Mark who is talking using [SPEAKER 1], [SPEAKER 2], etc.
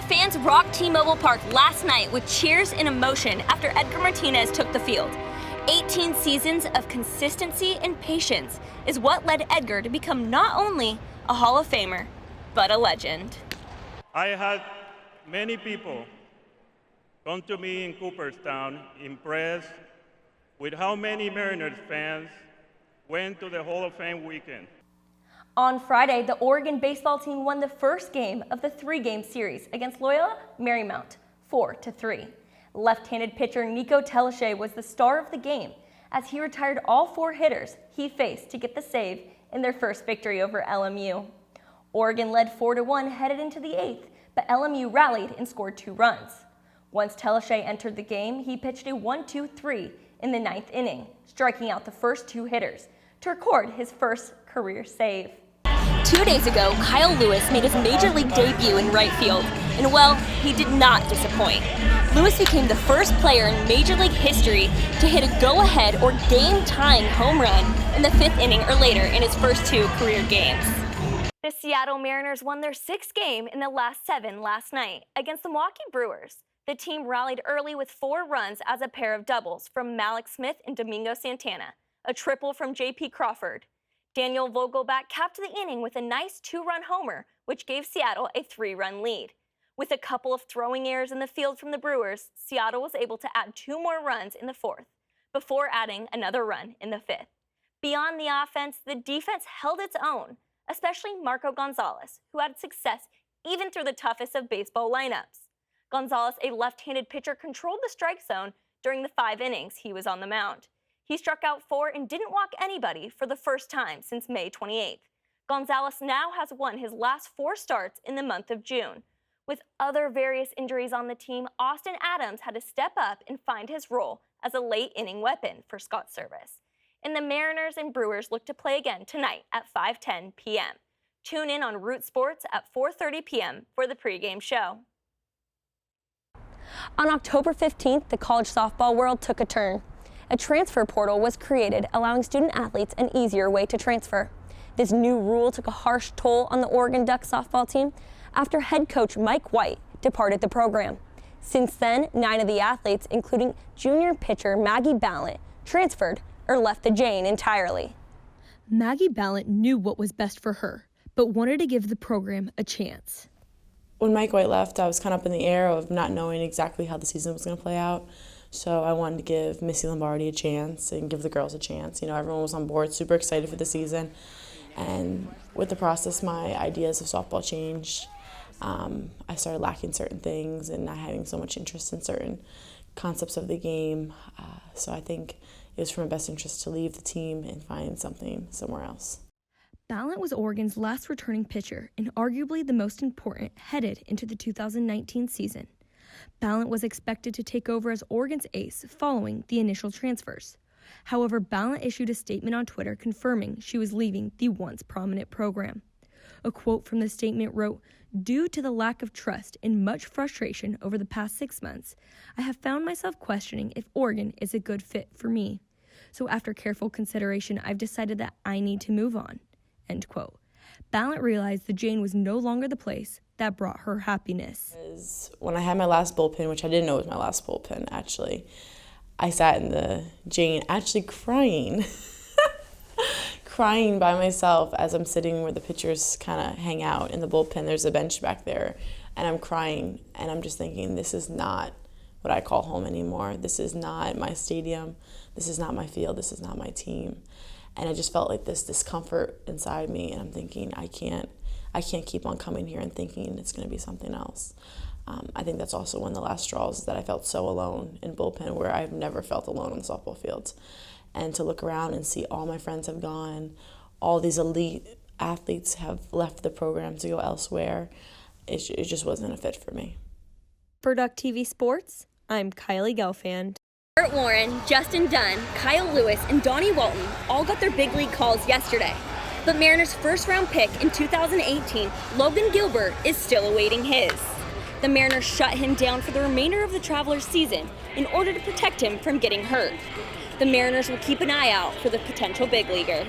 [SPEAKER 1] Fans rocked T-Mobile Park last night with cheers and emotion after Edgar Martinez took the field. 18 seasons of consistency and patience is what led Edgar to become not only a Hall of Famer, but a legend.
[SPEAKER 2] I had many people come to me in Cooperstown impressed with how many Mariners fans went to the Hall of Fame weekend.
[SPEAKER 1] On Friday, the Oregon baseball team won the first game of the 3-game series against Loyola Marymount, 4-3. Left-handed pitcher Nico Teleshay was the star of the game as he retired all 4 hitters he faced to get the save in their first victory over LMU. Oregon led 4-1 headed into the 8th, but LMU rallied and scored 2 runs. Once Teleshay entered the game, he pitched a 1-2-3 in the 9th inning, striking out the first 2 hitters to record his first career save. 2 days ago, Kyle Lewis made his major league debut in right field, and well, he did not disappoint. Lewis became the first player in Major League history to hit a go-ahead or game-tying home run in the 5th inning or later in his first 2 career games. The Seattle Mariners won their 6th game in the last 7 last night against the Milwaukee Brewers. The team rallied early with 4 runs as a pair of doubles from Malik Smith and Domingo Santana, a triple from J.P. Crawford. Daniel Vogelbach capped the inning with a nice 2-run homer, which gave Seattle a 3-run lead. With a couple of throwing errors in the field from the Brewers, Seattle was able to add 2 more runs in the 4th, before adding another run in the 5th. Beyond the offense, the defense held its own, especially Marco Gonzalez, who had success even through the toughest of baseball lineups. Gonzalez, a left-handed pitcher, controlled the strike zone during the 5 innings he was on the mound. He struck out 4 and didn't walk anybody for the first time since May 28th. Gonzalez now has won his last 4 starts in the month of June. With other various injuries on the team, Austin Adams had to step up and find his role as a late-inning weapon for Scott Service. And the Mariners and Brewers look to play again tonight at 5:10 p.m. Tune in on Root Sports at 4:30 p.m. for the pregame show. On October 15th, the college softball world took a turn. A transfer portal was created, allowing student athletes an easier way to transfer. This new rule took a harsh toll on the Oregon Ducks softball team after head coach Mike White departed the program. Since then, 9 of the athletes, including junior pitcher Maggie Ballant, transferred or left the Jane entirely.
[SPEAKER 3] Maggie Ballant knew what was best for her, but wanted to give the program a chance.
[SPEAKER 4] When Mike White left, I was kind of up in the air of not knowing exactly how the season was going to play out. So I wanted to give Missy Lombardi a chance and give the girls a chance. You know, everyone was on board, super excited for the season. And with the process, my ideas of softball changed. I started lacking certain things and not having so much interest in certain concepts of the game. So I think it was for my best interest to leave the team and find something somewhere else.
[SPEAKER 3] Ballant was Oregon's last returning pitcher and arguably the most important headed into the 2019 season. Ballant was expected to take over as Oregon's ace following the initial transfers. However, Ballant issued a statement on Twitter confirming she was leaving the once prominent program. A quote from the statement wrote, "Due to the lack of trust and much frustration over the past 6 months, I have found myself questioning if Oregon is a good fit for me. So after careful consideration, I've decided that I need to move on." End quote. Ballant realized the Jane was no longer the place that brought her happiness.
[SPEAKER 4] When I had my last bullpen, which I didn't know was my last bullpen actually, I sat in the Jane actually crying. Crying by myself as I'm sitting where the pitchers kind of hang out in the bullpen. There's a bench back there, and I'm crying, and I'm just thinking, this is not what I call home anymore. This is not my stadium. This is not my field. This is not my team. And I just felt like this discomfort inside me, and I'm thinking, I can't keep on coming here and thinking it's going to be something else. I think that's also one of the last straws, that I felt so alone in bullpen, where I've never felt alone on the softball fields. And to look around and see all my friends have gone, all these elite athletes have left the program to go elsewhere, it just wasn't a fit for me.
[SPEAKER 3] For Duck TV Sports, I'm Kylie Gelfand.
[SPEAKER 1] Kurt Warren, Justin Dunn, Kyle Lewis, and Donnie Walton all got their big league calls yesterday. But Mariners' first-round pick in 2018, Logan Gilbert, is still awaiting his. The Mariners shut him down for the remainder of the Travelers' season in order to protect him from getting hurt. The Mariners will keep an eye out for the potential big leaguer.